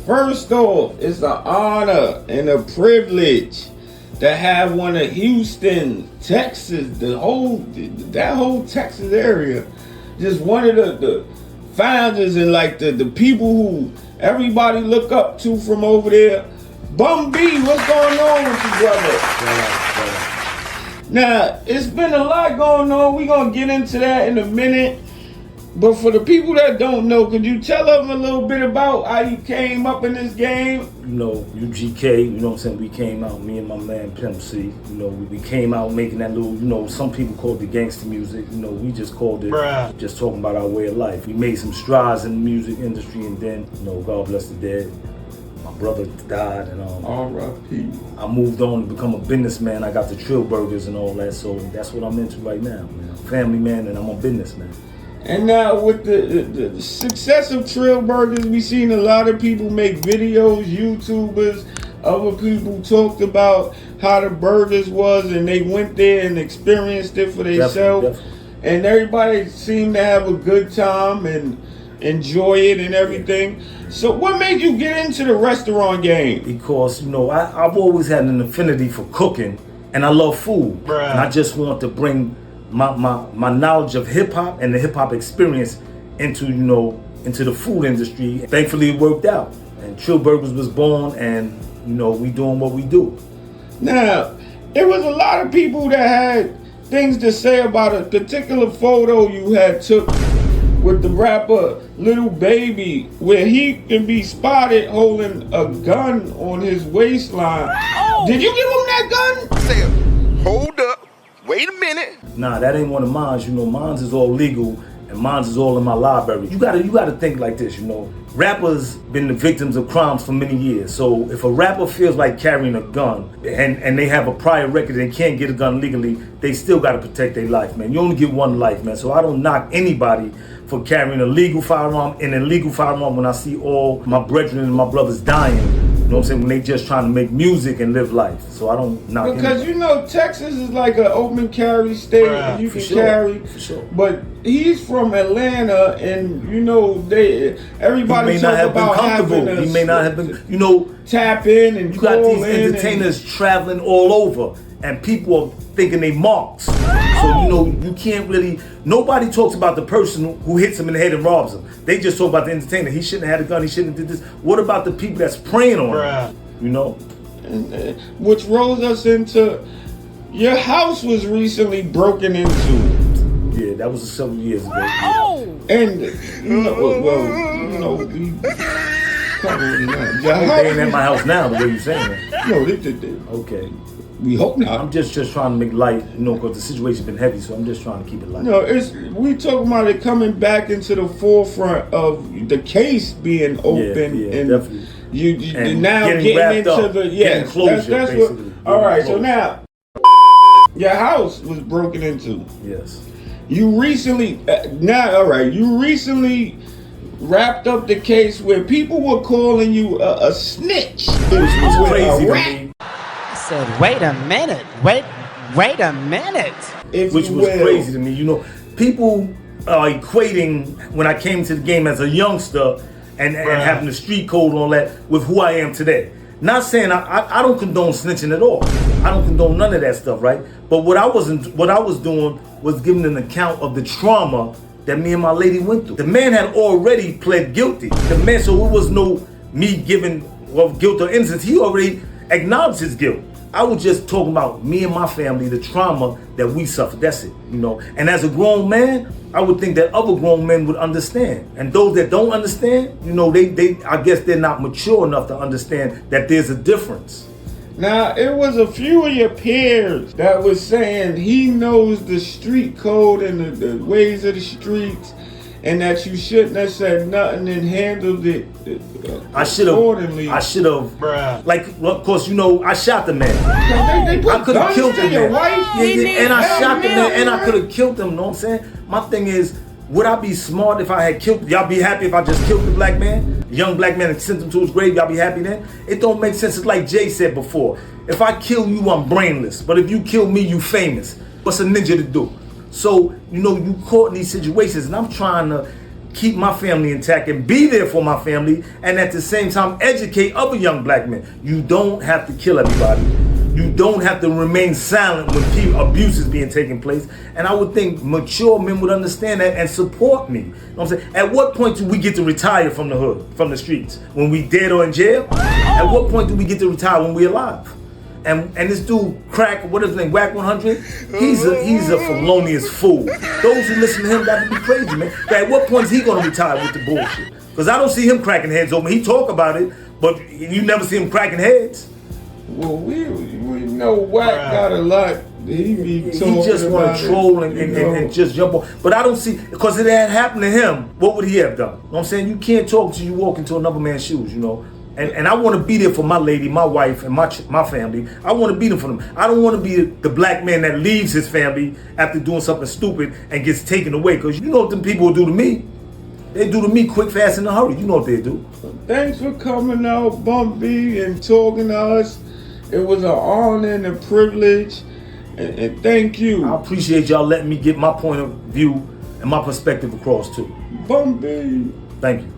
First off, it's an honor and a privilege to have one of Houston, Texas, that whole Texas area, just one of the founders and like the people who everybody look up to from over there. Bum B, what's going on with you, brother? Now, it's been a lot going on. We're going to get into that in a minute. But for the people that don't know, could you tell them a little bit about how you came up in this game? You know, UGK, you know what I'm saying? We came out, me and my man Pimp C, you know, we came out making that little, you know, some people call it the gangster music. You know, we just called it just talking about our way of life. We made some strides in the music industry, and then, you know, God bless the dead. My brother died, and R.I.P. I moved on to become a businessman. I got the Trill Burgers and all that, so that's what I'm into right now, man. I'm a family man, and I'm a businessman. And now with the success of Trill Burgers, we've seen a lot of people make videos, YouTubers, other people talked about how the burgers was, and they went there and experienced it for themselves. And everybody seemed to have a good time and enjoy it and everything. So what made you get into the restaurant game? Because, you know, I've always had an affinity for cooking, and I love food. And I just want to bring my knowledge of hip hop and the hip hop experience into the food industry. Thankfully it worked out, and Trill Burgers was born, and you know, we doing what we do. Now, there was a lot of people that had things to say about a particular photo you had took with the rapper Lil Baby, where he can be spotted holding a gun on his waistline. Did you give him that gun? I said, hold up. Wait a minute. Nah, that ain't one of mine. You know, mine's is all legal, and mine's is all in my library. You gotta think like this, you know. Rappers been the victims of crimes for many years. So if a rapper feels like carrying a gun and they have a prior record and can't get a gun legally, they still gotta protect their life, man. You only get one life, man. So I don't knock anybody for carrying a legal firearm and an illegal firearm when I see all my brethren and my brothers dying. You know what I'm saying? When they just trying to make music and live life. So I don't knock Because anybody. you know, Texas is like an open carry state. Right, you can for sure, carry. for sure. But he's from Atlanta, and you know, everybody talk about having He may not have been, you know, tap in and you got these entertainers traveling all over, and people are thinking they marks. So, you know, you can't really, nobody talks about the person who hits him in the head and robs him. They just talk about the entertainer. He shouldn't have had a gun, he shouldn't have did this. What about the people that's preying on him? You know? And, which rolls us into, your house was recently broken into. Yeah, that was several years ago. And, you know, we covering that. They ain't at my house now, the way you saying it. No, they did. Okay. We hope not. I'm just trying to make light, you know, because the situation's been heavy, so I'm just trying to keep it light. No, we talking about it coming back into the forefront of the case being open, and definitely. You now getting into the closure. That's what. All right, so now your house was broken into. Yes. You recently You recently wrapped up the case where people were calling you a snitch. Which was crazy to me. Said, wait a minute, wait a minute. Which was crazy to me. You know, people are equating when I came to the game as a youngster and having the street code and all that with who I am today. Not saying I don't condone snitching at all. I don't condone none of that stuff, right? But what I was doing was giving an account of the trauma that me and my lady went through. The man had already pled guilty. The man, so it was no me giving guilt or innocence. He already acknowledged his guilt. I was just talking about me and my family, the trauma that we suffered. That's it, you know. And as a grown man, I would think that other grown men would understand. And those that don't understand, you know, I guess they're not mature enough to understand that there's a difference. Now, it was a few of your peers that was saying he knows the street code and the ways of the streets, and that you shouldn't have said nothing and handled it accordingly. I should have. Like, of course, you know, I shot the man. I could have killed the man. And I shot the man, and I could have killed him. You know what I'm saying? My thing is, would I be smart if I had killed? Y'all be happy if I just killed the black man, the young black man, and sent him to his grave? Y'all be happy then? It don't make sense. It's like Jay said before. If I kill you, I'm brainless. But if you kill me, you famous. What's a ninja to do? So, you know, you caught in these situations, and I'm trying to keep my family intact and be there for my family, and at the same time educate other young black men. You don't have to kill everybody. You don't have to remain silent when abuse is being taken place. And I would think mature men would understand that and support me. You know what I'm saying? At what point do we get to retire from the hood, from the streets? When we dead or in jail? At what point do we get to retire? When we alive? And this dude, Crack, what is his name, Whack 100? He's a felonious fool. Those who listen to him got to be crazy, man. At what point is he gonna retire with the bullshit? Because I don't see him cracking heads open. He talk about it, but you never see him cracking heads. Well, we know Whack got a lot. He just want to troll and just jump on. But I don't see, because if that happened to him, what would he have done? You know what I'm saying? You can't talk until you walk into another man's shoes, you know? And I want to be there for my lady, my wife, and my family. I want to be there for them. I don't want to be the black man that leaves his family after doing something stupid and gets taken away. Because you know what them people will do to me? They do to me quick, fast, in a hurry. You know what they do. Thanks for coming out, Bumpy, and talking to us. It was an honor and a privilege. And thank you. I appreciate y'all letting me get my point of view and my perspective across too. Bumpy. Thank you.